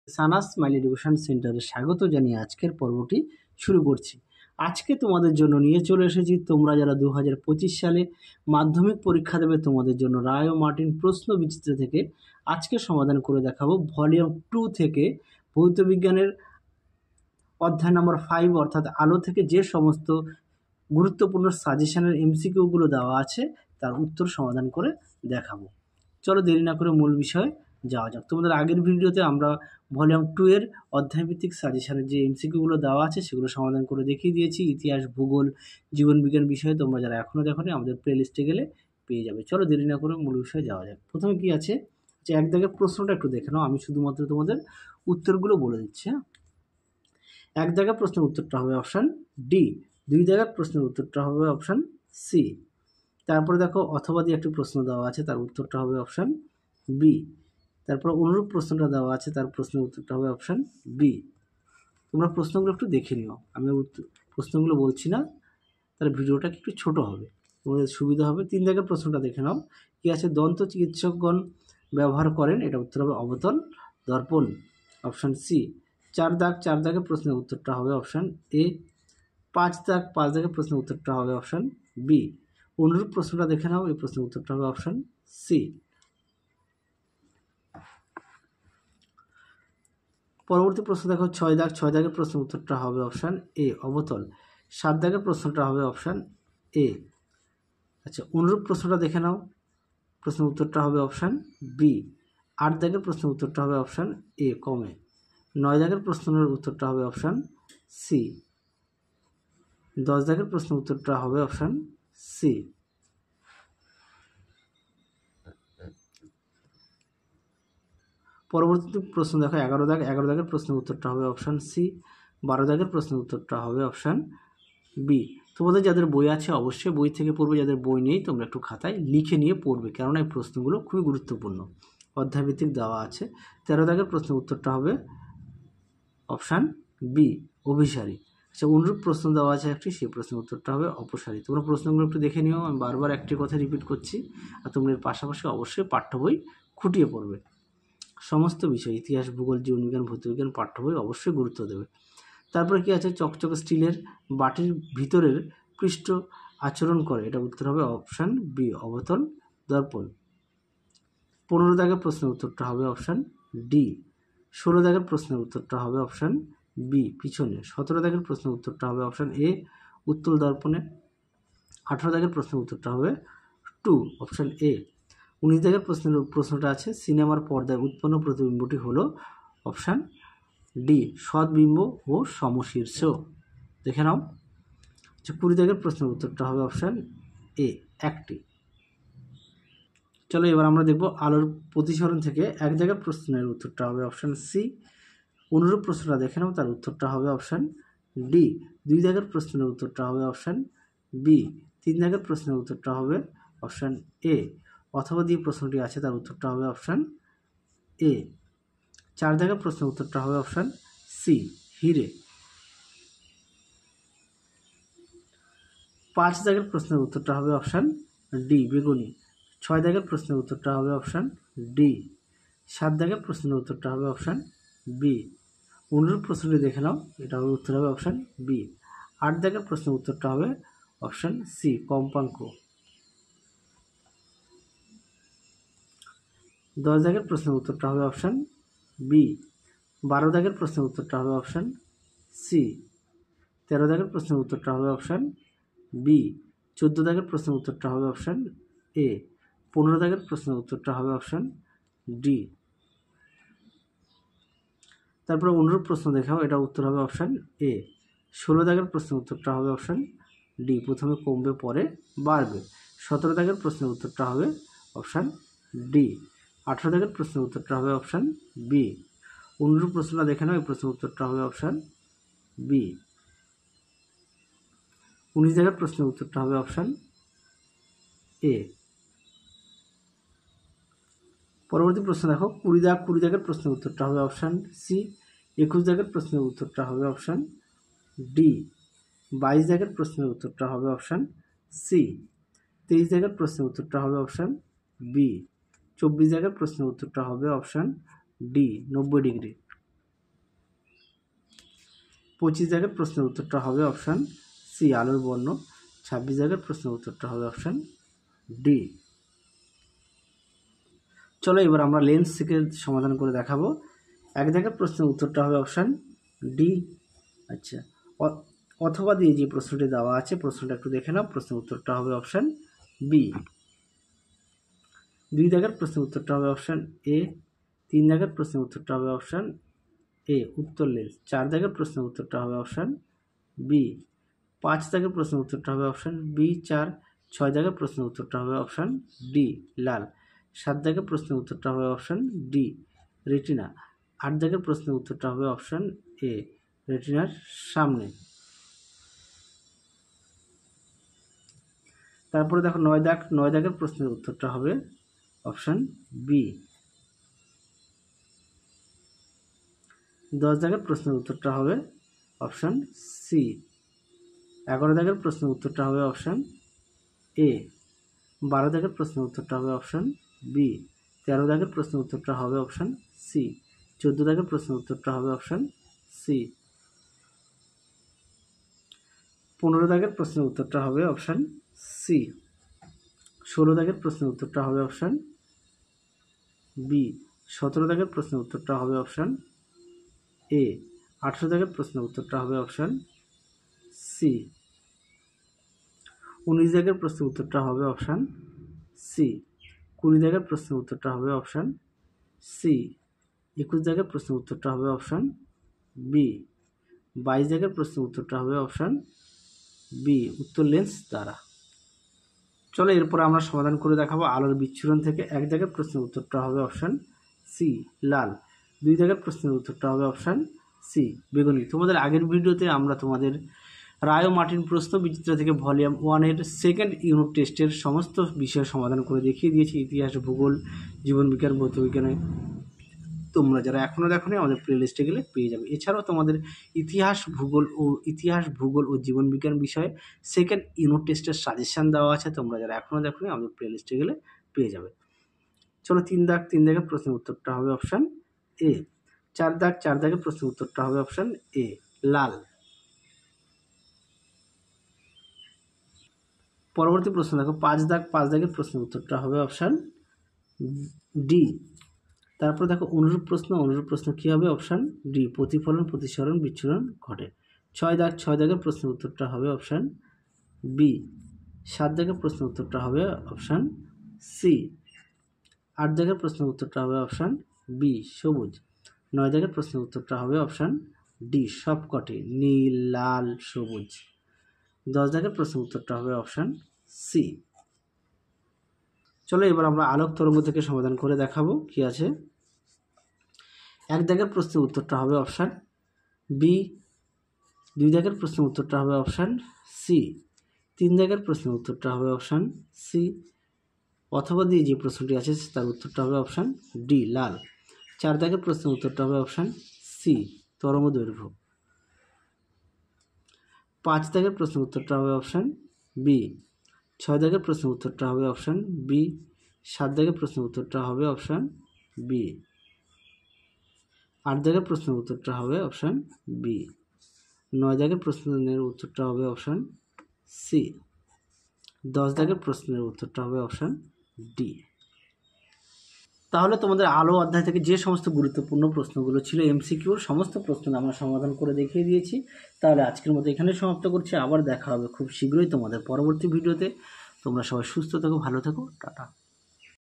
সানা smile education সেন্টারে স্বাগত জানিয়ে আজকের পর্বটি শুরু করছি। আজকে তোমাদের জন্য নিয়ে চলে এসেছি, তোমরা যারা 2025 সালে মাধ্যমিক পরীক্ষা দেবে তোমাদের জন্য রায় ও মার্টিন প্রশ্ন বিচিত্র থেকে আজকে সমাধান করে দেখাবো। ভলিউম 2 থেকে ভৌত বিজ্ঞানের অধ্যায় নম্বর 5 অর্থাৎ আলো থেকে যে সমস্ত গুরুত্বপূর্ণ সাজেশনের এমসিকিউগুলো দেওয়া আছে তার উত্তর সমাধান করে দেখাবো। চলো দেরি না করে মূল বিষয়ে যাওয়া যাক। তোমাদের আগের ভিডিওতে আমরা ভলিউম 2 এর অধ্যায়ভিত্তিক সাজেশনের যে এমসিকিউগুলো দেওয়া আছে সেগুলো সমাধান করে দেখিয়ে দিয়েছি। ইতিহাস, ভূগোল, জীবনবিজ্ঞান বিষয়ে তোমরা যারা এখনও দেখোনি আমাদের প্লেলিস্টে গেলে পেয়ে যাবে। চলো দেরি না করে মূল বিষয়ে যাওয়া যাক। প্রথমে কি আছে যে এক দাগের প্রশ্নটা একটু দেখে নাও, আমি শুধুমাত্র তোমাদের উত্তরগুলো বলে দিচ্ছি। এক দাগের প্রশ্নের উত্তরটা হবে অপশান ডি। দুই দাগের প্রশ্নের উত্তরটা হবে অপশান সি। তারপরে দেখো অথবা দিয়ে একটি প্রশ্ন দেওয়া আছে, তার উত্তরটা হবে অপশান বি। তারপর অনুরূপ প্রশ্নটা দেওয়া আছে, তার প্রশ্নের উত্তরটা হবে অপশান বি। তোমরা প্রশ্নগুলো একটু দেখে নিও, আমি প্রশ্নগুলো বলছি না, তার ভিডিওটা একটু ছোট হবে, তোমাদের সুবিধা হবে। তিন দাগের প্রশ্নটা দেখে নাও, কি আছে দন্ত চিকিৎসকগণ ব্যবহার করেন, এটা উত্তর হবে অবতল দর্পণ, অপশান সি। চার দাগের প্রশ্নের উত্তরটা হবে অপশান এ। পাঁচ দাগের প্রশ্নের উত্তরটা হবে অপশান বি। অনুরূপ প্রশ্নটা দেখে নাও, এই প্রশ্নের উত্তরটা হবে অপশান সি। পরবর্তী প্রশ্ন দেখো ছয় দাগের প্রশ্নের উত্তরটা হবে অপশান এ অবতল। সাত দাগের প্রশ্নটা হবে অপশান এ। আচ্ছা, অনুরূপ প্রশ্নটা দেখে নাও, প্রশ্নের উত্তরটা হবে অপশান বি। আট দাগের প্রশ্নের উত্তরটা হবে অপশান এ কমে। নয় দাগের প্রশ্নের উত্তরটা হবে অপশান সি। 10 দাগের প্রশ্নের উত্তরটা হবে অপশান সি। পরবর্তী প্রশ্ন দেখো 11 দাগের প্রশ্নের উত্তরটা হবে অপশান সি। 12 দাগের প্রশ্নের উত্তরটা হবে অপশান বি। তোমাদের যাদের বই আছে অবশ্যই বই থেকে পড়বে, যাদের বই নেই তোমরা একটু খাতায় লিখে নিয়ে পড়বে, কেননা এই প্রশ্নগুলো খুবই গুরুত্বপূর্ণ, অধ্যায়ভিত্তিক দেওয়া আছে। 13 দাগের প্রশ্নের উত্তরটা হবে অপশান বি অভিসারী। আচ্ছা, অনুরূপ প্রশ্ন দেওয়া আছে একটি, সেই প্রশ্নের উত্তরটা হবে অপসারী। তোমরা প্রশ্নগুলো একটু দেখে নিও, আমি বারবার একটি কথা রিপিট করছি, আর তোমরা এর পাশাপাশি অবশ্যই পাঠ্য বই খুঁটিয়ে পড়বে। সমস্ত বিষয় ইতিহাস, ভূগোল, জীবনবিজ্ঞান, ভৌতবিজ্ঞান পাঠ্য বই অবশ্যই গুরুত্ব দেবে। তারপরে কি আছে চকচকে স্টিলের বাটির ভিতরের পৃষ্ঠ আচরণ করে, এটা উত্তর হবে অপশান বি অবতল দর্পণ। 15 দাগের প্রশ্নের উত্তরটা হবে অপশান ডি। 16 দাগের প্রশ্নের উত্তরটা হবে অপশান বি পিছনে। 17 দাগের প্রশ্নের উত্তরটা হবে অপশান এ উত্তল দর্পণে। 18 দাগের প্রশ্নের উত্তরটা হবে 2 অপশান এ। 19 দাগের প্রশ্নটা আছে সিনেমার পর্দায় উৎপন্ন প্রতিবিম্বটি হলো অপশান ডি সদ্বিম্ব ও সমশীর্ষ। দেখে নাও। 20 দাগের প্রশ্নের উত্তরটা হবে অপশান এ একটি। চলো এবার আমরা দেখব আলোর প্রতিসরণ থেকে এক দাগের প্রশ্নের উত্তরটা হবে অপশান সি। অনুরূপ প্রশ্নটা দেখে নাও, তার উত্তরটা হবে অপশান ডি। 2 দাগের প্রশ্নের উত্তরটা হবে অপশান বি। 3 দাগের প্রশ্নের উত্তরটা হবে অপশান এ। অথবা দিয়ে প্রশ্নটি আছে, তার উত্তরটা হবে অপশান এ। 4 দাগের প্রশ্নের উত্তরটা হবে অপশান সি হিরে। 5 দাগের প্রশ্নের উত্তরটা হবে অপশান ডি বেগুনি। 6 দাগের প্রশ্নের উত্তরটা হবে অপশান ডি। 7 দাগের প্রশ্নের উত্তরটা হবে অপশান বি। অনুরূপ প্রশ্নটি দেখে নাও, এটা হবে উত্তর হবে অপশান বি। 8 দাগের প্রশ্নের উত্তরটা হবে অপশান সি কম্পাঙ্ক। 10 দাগের প্রশ্নের উত্তরটা হবে অপশান বি। 12 দাগের প্রশ্নের উত্তরটা হবে অপশান সি। 13 দাগের প্রশ্নের উত্তরটা হবে অপশান বি। 14 দাগের প্রশ্নের উত্তরটা হবে অপশান এ। 15 দাগের প্রশ্নের উত্তরটা হবে অপশান ডি। তারপরে অনুরূপ প্রশ্ন দেখাও, এটা উত্তর হবে অপশান এ। 16 দাগের প্রশ্নের উত্তরটা হবে অপশান ডি প্রথমে কমবে পরে বাড়বে। 17 দাগের প্রশ্নের উত্তরটা হবে অপশান ডি। 18 দাগের প্রশ্নের উত্তরটা হবে অপশান বি। অনুরূপ প্রশ্নটা দেখে নাও, এই প্রশ্নের উত্তরটা হবে অপশান বি। 19 দাগের প্রশ্নের উত্তরটা হবে অপশান এ। পরবর্তী প্রশ্ন দেখো 20 দাগের প্রশ্নের উত্তরটা হবে অপশান সি। 21 দাগের প্রশ্নের উত্তরটা হবে অপশান ডি। 22 দাগের প্রশ্নের উত্তরটা হবে অপশান সি। 23 দাগের প্রশ্নের উত্তরটা হবে অপশান বি। 24 দাগের প্রশ্নের উত্তরটা হবে অপশান ডি 90 ডিগ্রি। 25 দাগের প্রশ্নের উত্তরটা হবে অপশান সি আলোর বর্ণ। 26 দাগের প্রশ্নের উত্তরটা হবে অপশান ডি। চলো এবার আমরা লেন্স থেকে সমাধান করে দেখাবো। 1 দাগের প্রশ্নের উত্তরটা হবে অপশান ডি। আচ্ছা, অথবা দিয়ে যে প্রশ্নটি দেওয়া আছে প্রশ্নটা একটু দেখে নাও। প্রশ্নের উত্তরটা হবে অপশান বি। 2 দাগের প্রশ্নের উত্তরটা হবে অপশান এ। 3 দাগের প্রশ্নের উত্তরটা হবে অপশান এ উত্তর লেন্স। 4 দাগের প্রশ্নের উত্তরটা হবে অপশান বি। 5 দাগের প্রশ্নের উত্তরটা হবে অপশান বি 4। 6 দাগের প্রশ্নের উত্তরটা হবে অপশান ডি লাল। 7 দাগের প্রশ্নের উত্তরটা হবে অপশান ডি রেটিনা। 8 দাগের প্রশ্নের উত্তরটা হবে অপশান এ রেটিনার সামনে। তারপরে দেখো 9 দাগের প্রশ্নের উত্তরটা হবে অপশান বি। 10 দাগের প্রশ্নের উত্তরটা হবে অপশান সি। 11 দাগের প্রশ্নের উত্তরটা হবে অপশান এ। 12 দাগের প্রশ্নের উত্তরটা হবে অপশান বি। 13 দাগের প্রশ্নের উত্তরটা হবে অপশান সি। 14 দাগের প্রশ্নের উত্তরটা হবে অপশান সি। 15 দাগের প্রশ্নের উত্তরটা হবে অপশান সি। 16 দাগের প্রশ্নের উত্তরটা হবে অপশান বি। 17 দাগের প্রশ্নের উত্তরটা হবে অপশান এ। 18 দাগের প্রশ্নের উত্তরটা হবে অপশান সি। 19 দাগের প্রশ্নের উত্তরটা হবে অপশান সি। 20 দাগের প্রশ্নের উত্তরটা হবে অপশান সি। 21 দাগের প্রশ্নের উত্তরটা হবে অপশান বি। 22 দাগের প্রশ্নের উত্তরটা হবে অপশান বি উত্তর লেন্স দ্বারা। চলো এরপর আমরা সমাধান করে দেখাবো আলোর বিচ্ছুরণ থেকে। 1 দাগের প্রশ্নের উত্তরটা হবে অপশান সি লাল। 2 দাগের প্রশ্নের উত্তরটা হবে অপশান সি বেগুনি। তোমাদের আগের ভিডিওতে আমরা তোমাদের রায় ও মার্টিন প্রশ্ন বিচিত্রা থেকে ভলিউম 1-এর সেকেন্ড ইউনিট টেস্টের সমস্ত বিষয়ের সমাধান করে দেখিয়ে দিয়েছি। ইতিহাস, ভূগোল, জীবনবিজ্ঞান, ভৌতবিজ্ঞানে। তোমরা যারা এখনও দেখোনি আমাদের প্লেলিস্টে গেলে পেয়ে যাবে। এছাড়াও তোমাদের ইতিহাস, ভূগোল ও জীবনবিজ্ঞান বিষয়ে সেকেন্ড ইউনিট টেস্টের সাজেশান দেওয়া আছে। তোমরা যারা এখনও দেখোনি আমাদের প্লেলিস্টে গেলে পেয়ে যাবে। চলো 3 দাগের প্রশ্নের উত্তরটা হবে অপশান এ। 4 দাগের প্রশ্নের উত্তরটা হবে অপশান এ লাল। পরবর্তী প্রশ্ন দেখো 5 দাগের প্রশ্নের উত্তরটা হবে অপশান ডি। তারপর দেখো অনুরূপ প্রশ্ন কী হবে অপশান ডি প্রতিফলন, প্রতিসরণ, বিচ্ছুরণ ঘটে। 6 দাগের প্রশ্নের উত্তরটা হবে অপশান বি। 7 দাগের প্রশ্নের উত্তরটা হবে অপশান সি। 8 দাগের প্রশ্নের উত্তরটা হবে অপশান বি সবুজ। 9 দাগের প্রশ্নের উত্তরটা হবে অপশান ডি সবকটি নীল, লাল, সবুজ। 10 দাগের প্রশ্নের উত্তরটা হবে অপশান সি। চলো এবার আমরা আলোক তরঙ্গ থেকে সমাধান করে দেখাবো কি আছে। 1 দাগের প্রশ্নের উত্তরটা হবে অপশান বি। 2 দাগের প্রশ্নের উত্তরটা হবে অপশান সি। 3 দাগের প্রশ্নের উত্তরটা হবে অপশান সি। অথবা দিয়ে যে প্রশ্নটি আছে তার উত্তরটা হবে অপশান ডি লাল। 4 দাগের প্রশ্নের উত্তরটা হবে অপশান সি তরঙ্গ দৈর্ঘ্য। 5 দাগের প্রশ্নের উত্তরটা হবে অপশান বি। 6 দাগের প্রশ্নের উত্তরটা হবে অপশান বি। 7 দাগের প্রশ্নের উত্তরটা হবে অপশান বি। 8 দাগের প্রশ্নের উত্তরটা হবে অপশান বি। 9 দাগের প্রশ্নের উত্তরটা হবে অপশান সি। 10 দাগের প্রশ্নের উত্তরটা হবে অপশান ডি। তাহলে তোমাদের আলো অধ্যায় থেকে যে সমস্ত গুরুত্বপূর্ণ প্রশ্নগুলো ছিল এমসিকিউর সমস্ত প্রশ্ন আমরা সমাধান করে দেখিয়ে দিয়েছি। তাহলে আজকের মতো এখানে সমাপ্ত করছি। আবার দেখা হবে খুব শীঘ্রই তোমাদের পরবর্তী ভিডিওতে। তোমরা সবাই সুস্থ থেকো, ভালো থেকো, টাটা।